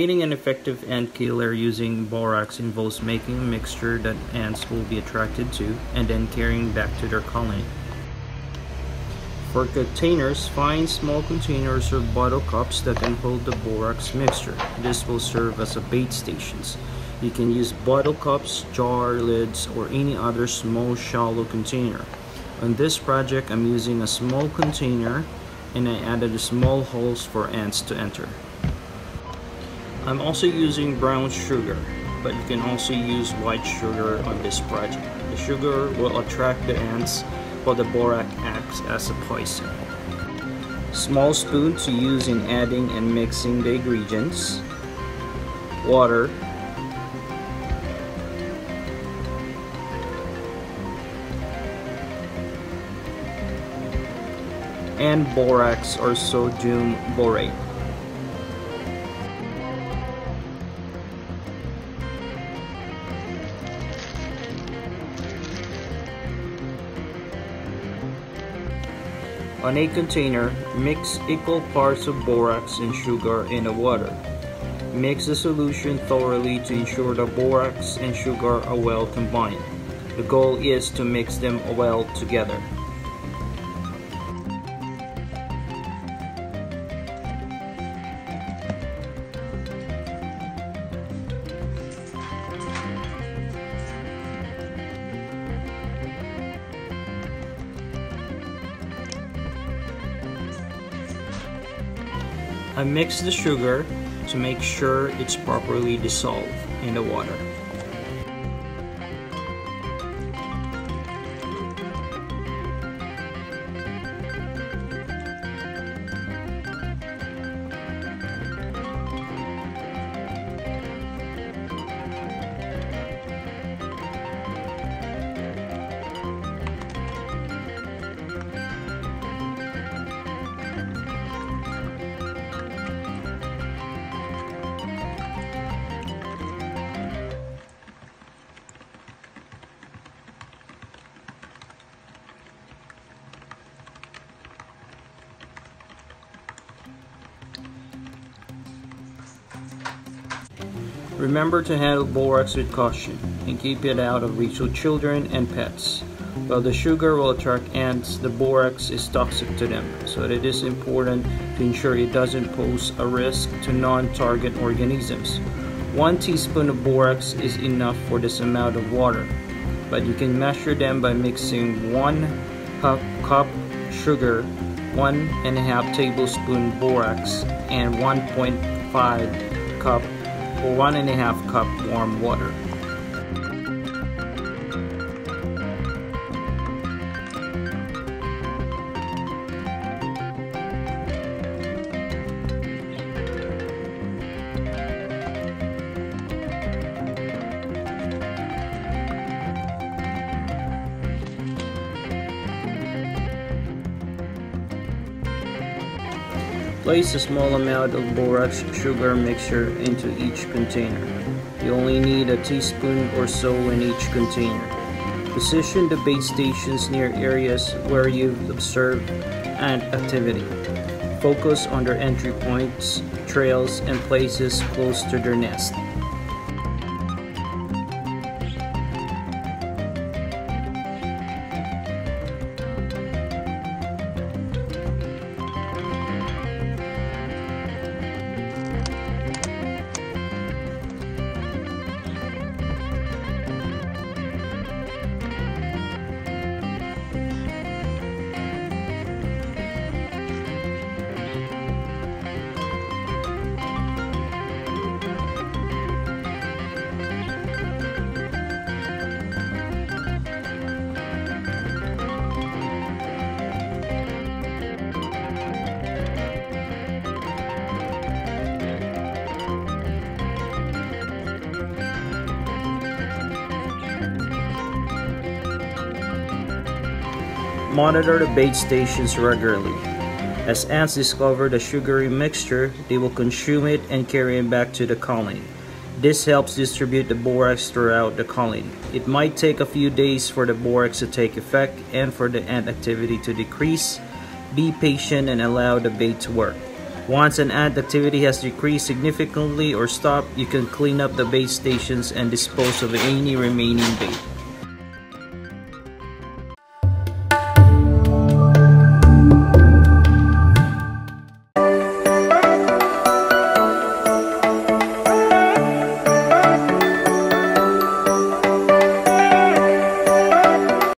Creating an effective ant killer using borax involves making a mixture that ants will be attracted to and then carrying back to their colony. For containers, find small containers or bottle cups that can hold the borax mixture. This will serve as a bait stations. You can use bottle cups, jar lids, or any other small shallow container. On this project, I'm using a small container and I added small holes for ants to enter. I'm also using brown sugar, but you can also use white sugar on this project. The sugar will attract the ants while the borax acts as a poison. Small spoon to use in adding and mixing the ingredients. Water. And borax or sodium borate. On a container, mix equal parts of borax and sugar in the water. Mix the solution thoroughly to ensure the borax and sugar are well combined. The goal is to mix them well together. I mix the sugar to make sure it's properly dissolved in the water. Remember to handle borax with caution and keep it out of reach of children and pets. While the sugar will attract ants, the borax is toxic to them, so it is important to ensure it doesn't pose a risk to non-target organisms. 1 teaspoon of borax is enough for this amount of water, but you can measure them by mixing 1 cup sugar, 1.5 tablespoon borax, and 1.5 cup or 1.5 cup warm water. Place a small amount of borax sugar mixture into each container. You only need a teaspoon or so in each container. Position the bait stations near areas where you've observed ant activity. Focus on their entry points, trails, and places close to their nest. Monitor the bait stations regularly. As ants discover the sugary mixture, they will consume it and carry it back to the colony. This helps distribute the borax throughout the colony. It might take a few days for the borax to take effect and for the ant activity to decrease. Be patient and allow the bait to work. Once an ant activity has decreased significantly or stopped, you can clean up the bait stations and dispose of any remaining bait.